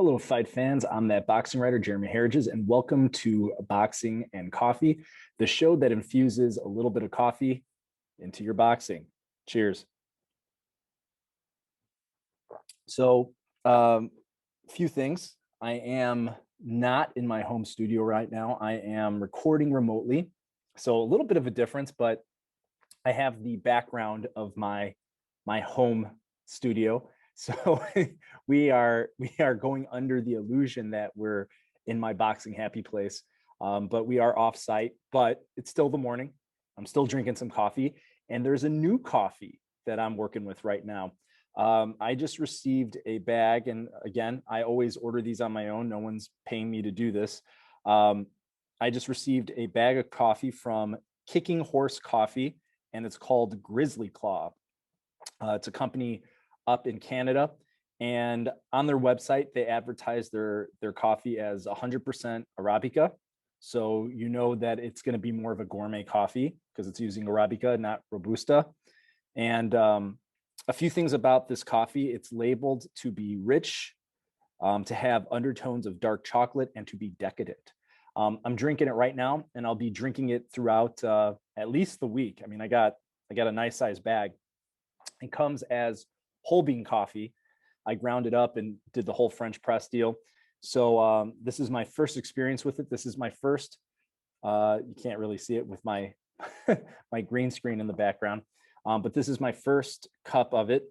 Hello, fight fans. I'm that boxing writer, Jeremy Harridges, and welcome to Boxing and Coffee, the show that infuses a little bit of coffee into your boxing. Cheers. So, few things. I am not in my home studio right now. I am recording remotely. So, a little bit of a difference, but I have the background of my home studio. So we are going under the illusion that we're in my boxing happy place, but we are off site. But it's still the morning. I'm still drinking some coffee, and there's a new coffee that I'm working with right now. I just received a bag, and again, I always order these on my own. No one's paying me to do this. Um, I just received a bag of coffee from Kicking Horse Coffee, and it's called Grizzly Claw. It's a company up in Canada, and on their website they advertise their coffee as 100% Arabica. So you know that it's going to be more of a gourmet coffee because it's using Arabica, not Robusta. And a few things about this coffee: it's labeled to be rich, to have undertones of dark chocolate, and to be decadent. I'm drinking it right now, and I'll be drinking it throughout at least the week. I mean, I got a nice size bag. It comes as whole bean coffee. I ground it up and did the whole French press deal. So this is my first experience with it. This is my first. You can't really see it with my my green screen in the background, but this is my first cup of it,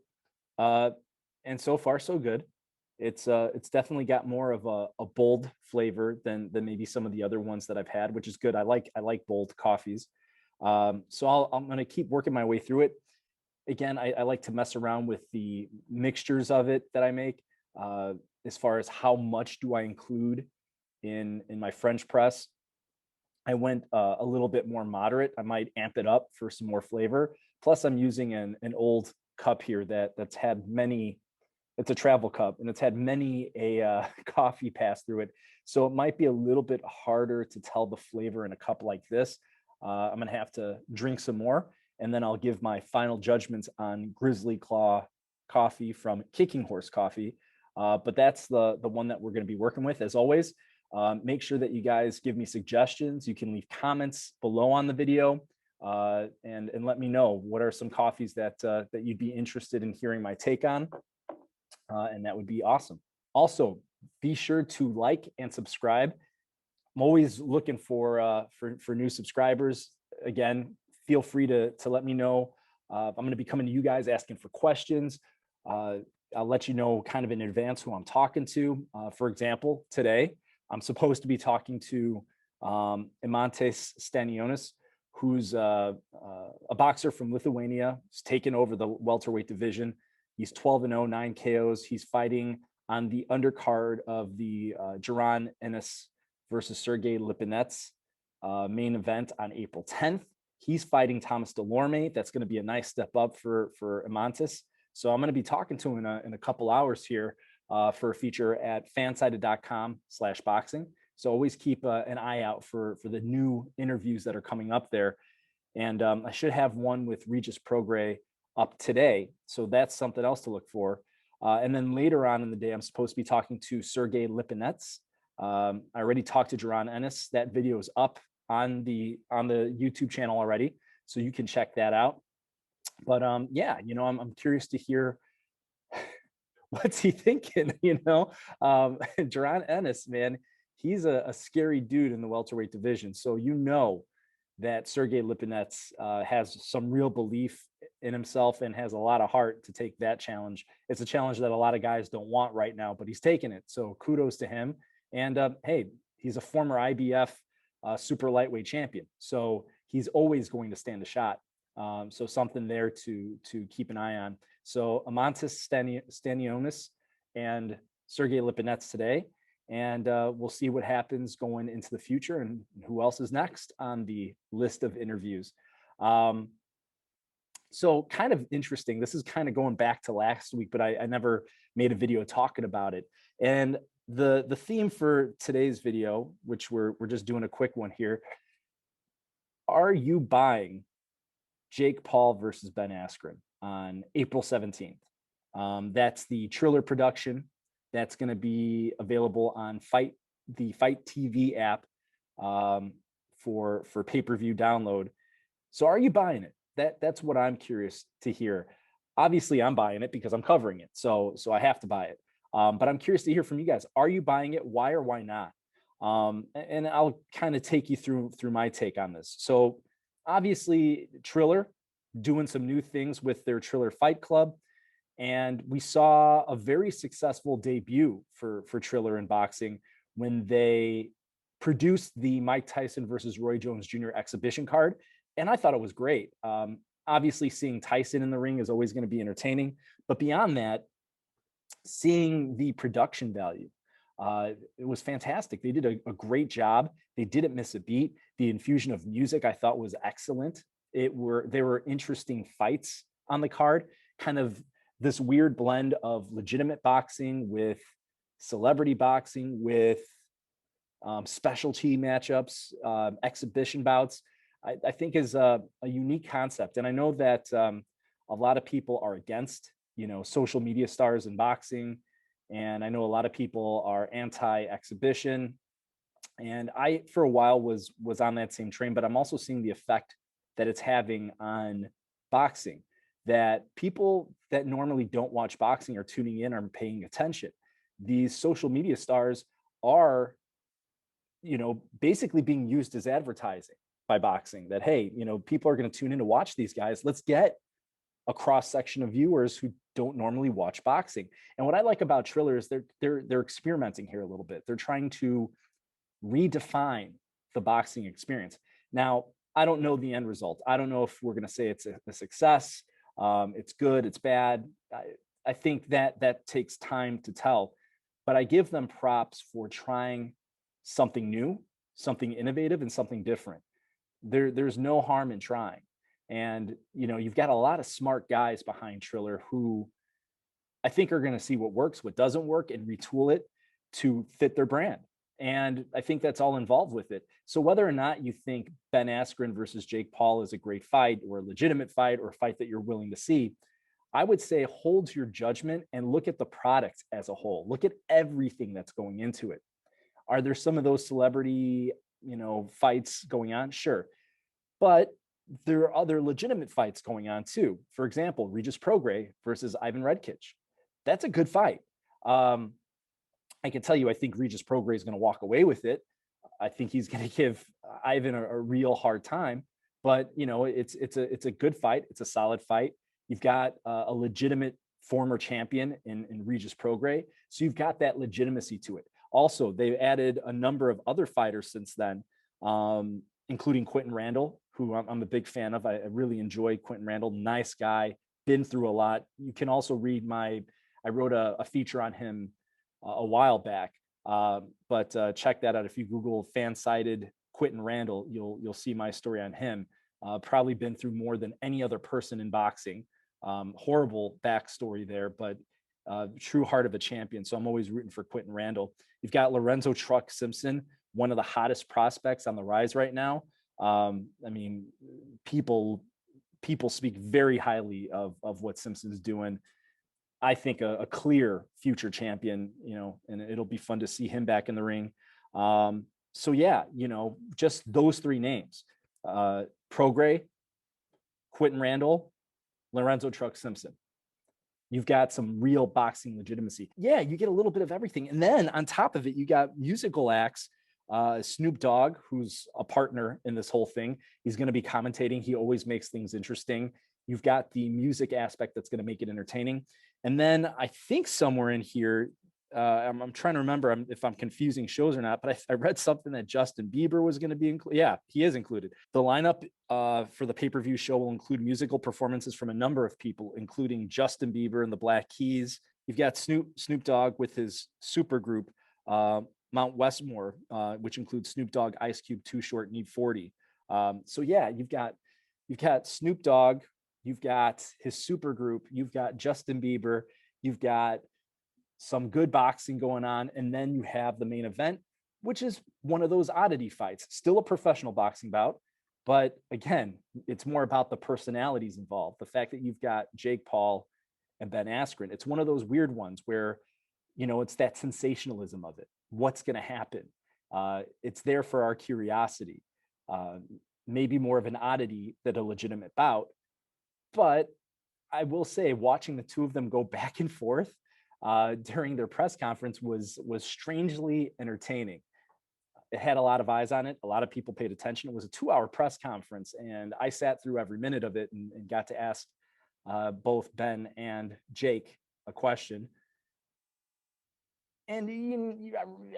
and so far so good. It's definitely got more of a bold flavor than maybe some of the other ones that I've had, which is good. I like bold coffees. So I'm going to keep working my way through it. Again, I like to mess around with the mixtures of it that I make, as far as how much do I include in my French press. I went a little bit more moderate. I might amp it up for some more flavor. Plus, I'm using an old cup here that's had many. It's a travel cup, and it's had many a coffee pass through it. So it might be a little bit harder to tell the flavor in a cup like this. I'm gonna have to drink some more, and then I'll give my final judgments on Grizzly Claw coffee from Kicking Horse Coffee. But that's the one that we're going to be working with. As always, make sure that you guys give me suggestions. You can leave comments below on the video, and let me know what are some coffees that you'd be interested in hearing my take on, and that would be awesome. Also, be sure to like and subscribe. I'm always looking for new subscribers. Again, feel free to let me know. I'm going to be coming to you guys asking for questions. I'll let you know kind of in advance who I'm talking to. For example, today I'm supposed to be talking to Imantas Stanionis, who's a boxer from Lithuania. He's taken over the welterweight division. He's 12-0, 9 KOs. He's fighting on the undercard of the Jaron Ennis versus Sergey Lipinets main event on April 10th. He's fighting Thomas Delorme. That's going to be a nice step up for Imantas. So I'm going to be talking to him in a couple hours here for a feature at fansided.com/boxing. So always keep an eye out for the new interviews that are coming up there. And I should have one with Regis Prograis up today. So that's something else to look for. And then later on in the day, I'm supposed to be talking to Sergey Lipinets. I already talked to Jaron Ennis. That video is up on the YouTube channel already, so you can check that out. But yeah, I'm curious to hear what's he thinking. Jaron Ennis, man, he's a scary dude in the welterweight division. So that Sergey Lipinets has some real belief in himself and has a lot of heart to take that challenge. It's a challenge that a lot of guys don't want right now, but he's taking it. So kudos to him. And hey, he's a former IBF super lightweight champion, so he's always going to stand a shot. So something there to keep an eye on. So Imantas Stanionis and Sergey Lipinets today, and we'll see what happens going into the future and who else is next on the list of interviews. So kind of interesting. This is kind of going back to last week, but I never made a video talking about it. And the theme for today's video, which we're just doing a quick one here: are you buying Jake Paul versus Ben Askren on April 17th? That's the Triller production that's going to be available on the Fight TV app, for pay-per-view download. So are you buying it? That's what I'm curious to hear. Obviously, I'm buying it because I'm covering it, so I have to buy it. But I'm curious to hear from you guys. Are you buying it? Why or why not? And I'll kind of take you through my take on this. So obviously, Triller doing some new things with their Triller Fight Club, and we saw a very successful debut for Triller in boxing when they produced the Mike Tyson versus Roy Jones Jr. exhibition card, and I thought it was great. Obviously, seeing Tyson in the ring is always going to be entertaining, but beyond that, seeing the production value, it was fantastic. They did a great job. They didn't miss a beat. The infusion of music I thought was excellent. There were interesting fights on the card, kind of this weird blend of legitimate boxing with celebrity boxing with specialty matchups, exhibition bouts. I think is a unique concept, and I know that a lot of people are against, social media stars in boxing, and I know a lot of people are anti-exhibition. And I, for a while, was on that same train, but I'm also seeing the effect that it's having on boxing. That people that normally don't watch boxing are tuning in, are paying attention. These social media stars are, basically being used as advertising by boxing. That, hey, people are going to tune in to watch these guys. Let's get a cross section of viewers who don't normally watch boxing. And what I like about Triller is they're experimenting here a little bit. They're trying to redefine the boxing experience. Now, I don't know the end result. I don't know if we're going to say it's a success. It's good, it's bad. I think that takes time to tell, but I give them props for trying something new, something innovative, and something different. There's no harm in trying. And you've got a lot of smart guys behind Triller who I think are going to see what works, what doesn't work, and retool it to fit their brand. And I think that's all involved with it. So whether or not you think Ben Askren versus Jake Paul is a great fight or a legitimate fight or a fight that you're willing to see, I would say hold your judgment and look at the product as a whole. Look at everything that's going into it. Are there some of those celebrity, fights going on? Sure. But there are other legitimate fights going on too. For example, Regis Prograis versus Ivan Redkach. That's a good fight. I can tell you, I think Regis Prograis is going to walk away with it. I think he's going to give Ivan a real hard time. But it's a good fight. It's a solid fight. You've got a legitimate former champion in Regis Prograis, so you've got that legitimacy to it. Also, they've added a number of other fighters since then, including Quentin Randall, who I'm a big fan of. I really enjoy Quentin Randall. Nice guy, been through a lot. You can also read I wrote a feature on him a while back, but check that out. If you Google fan-sided Quentin Randall, you'll see my story on him. Probably been through more than any other person in boxing. Horrible backstory there, but true heart of a champion. So I'm always rooting for Quentin Randall. You've got Lorenzo Truck Simpson, one of the hottest prospects on the rise right now. People speak very highly of what Simpson's doing. I think a clear future champion, and it'll be fun to see him back in the ring. So yeah, just those three names, Prograis, Quentin Randall, Lorenzo Truck Simpson. You've got some real boxing legitimacy. Yeah, you get a little bit of everything. And then on top of it, you got musical acts. Snoop Dogg, who's a partner in this whole thing, he's going to be commentating. He always makes things interesting. You've got the music aspect that's going to make it entertaining. And then I think somewhere in here, I'm trying to remember if I'm confusing shows or not, but I read something that Justin Bieber was going to be included. Yeah, he is included. The lineup for the pay-per-view show will include musical performances from a number of people, including Justin Bieber and the Black Keys. You've got Snoop Dogg with his super group, Mount Westmore, which includes Snoop Dogg, Ice Cube, Too Short, Need 40. So yeah, you've got Snoop Dogg, you've got his super group, you've got Justin Bieber, you've got some good boxing going on, and then you have the main event, which is one of those oddity fights. Still a professional boxing bout, but again, it's more about the personalities involved. The fact that you've got Jake Paul and Ben Askren. It's one of those weird ones where it's that sensationalism of it. What's going to happen? It's there for our curiosity. Uh, Maybe more of an oddity than a legitimate bout. But I will say, watching the two of them go back and forth during their press conference was strangely entertaining. It had a lot of eyes on it. A lot of people paid attention. It was a 2-hour press conference, and I sat through every minute of it and got to ask both Ben and Jake a question. And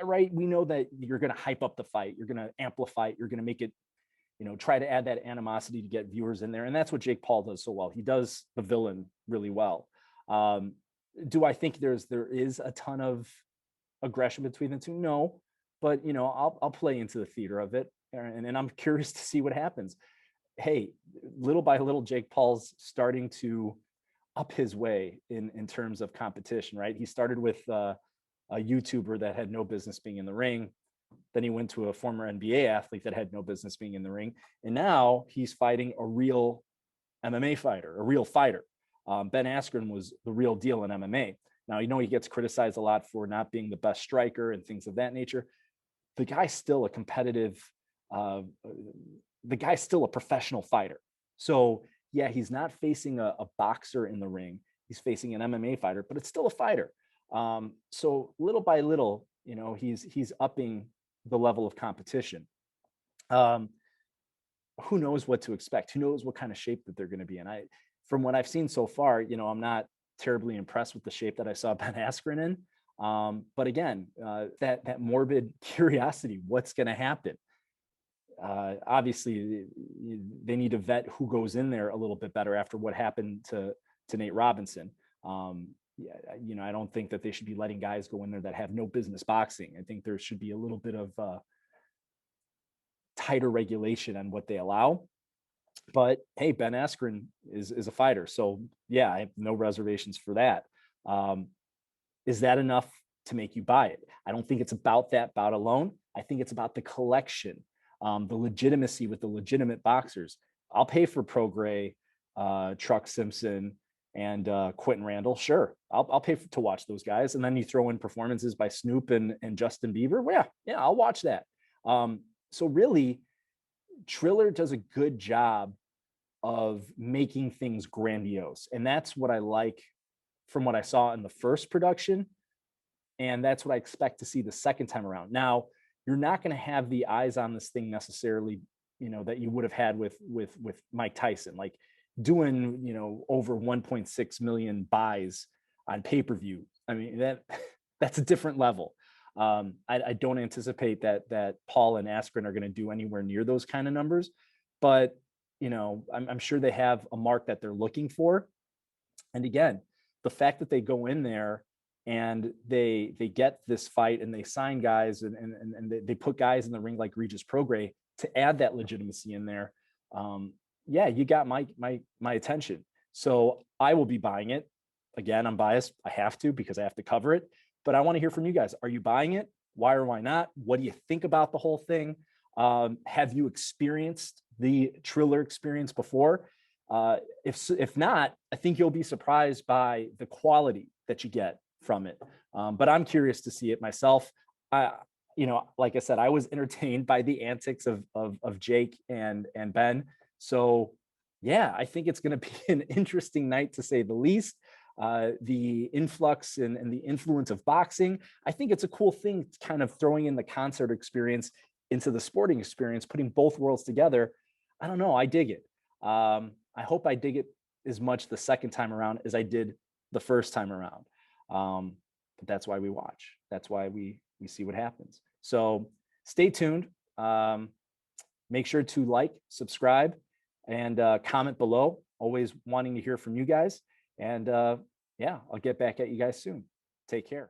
right, we know that you're going to hype up the fight. You're going to amplify it. You're going to make it, try to add that animosity to get viewers in there. And that's what Jake Paul does so well. He does the villain really well. Do I think there is a ton of aggression between the two? No, but I'll play into the theater of it, and I'm curious to see what happens. Hey, little by little, Jake Paul's starting to up his way in terms of competition, right? He started with a YouTuber that had no business being in the ring. Then he went to a former NBA athlete that had no business being in the ring. And now he's fighting a real MMA fighter, a real fighter. Ben Askren was the real deal in MMA. Now, he gets criticized a lot for not being the best striker and things of that nature. The guy's still a competitive, the guy's still a professional fighter. So yeah, he's not facing a boxer in the ring. He's facing an MMA fighter, but it's still a fighter. So little by little, he's upping the level of competition. Who knows what to expect? Who knows what kind of shape that they're going to be in? From what I've seen so far, I'm not terribly impressed with the shape that I saw Ben Askren in. But again, that morbid curiosity, what's going to happen? Obviously, they need to vet who goes in there a little bit better after what happened to Nate Robinson. I don't think that they should be letting guys go in there that have no business boxing. I think there should be a little bit of tighter regulation on what they allow. But hey, Ben Askren is a fighter, so yeah, I have no reservations for that. Is that enough to make you buy it? I don't think it's about that bout alone. I think it's about the collection, the legitimacy with the legitimate boxers. I'll pay for Prograis, Truck Simpson, and Quentin Randall. Sure, I'll pay to watch those guys. And then you throw in performances by Snoop and Justin Bieber. Well, yeah, I'll watch that. So really, Triller does a good job of making things grandiose. And that's what I like from what I saw in the first production. And that's what I expect to see the second time around. Now, you're not going to have the eyes on this thing necessarily, that you would have had with Mike Tyson, like doing, over 1.6 million buys on pay-per-view. I mean, that's a different level. I don't anticipate that Paul and Askren are going to do anywhere near those kind of numbers, but I'm sure they have a mark that they're looking for. And again, the fact that they go in there and they get this fight and they sign guys and they put guys in the ring like Regis Prograis to add that legitimacy in there. Yeah, you got my attention. So I will be buying it. Again, I'm biased. I have to because I have to cover it. But I want to hear from you guys. Are you buying it? Why or why not? What do you think about the whole thing? Have you experienced the Triller experience before? If not, I think you'll be surprised by the quality that you get from it. But I'm curious to see it myself. Like I said, I was entertained by the antics of Jake and Ben. So yeah, I think it's going to be an interesting night to say the least. The influx and the influence of boxing, I think it's a cool thing, kind of throwing in the concert experience into the sporting experience, putting both worlds together. I don't know. I dig it. I hope I dig it as much the second time around as I did the first time around. But that's why we watch. That's why we see what happens. So stay tuned. Make sure to like, subscribe, and comment below. Always wanting to hear from you guys. And yeah, I'll get back at you guys soon. Take care.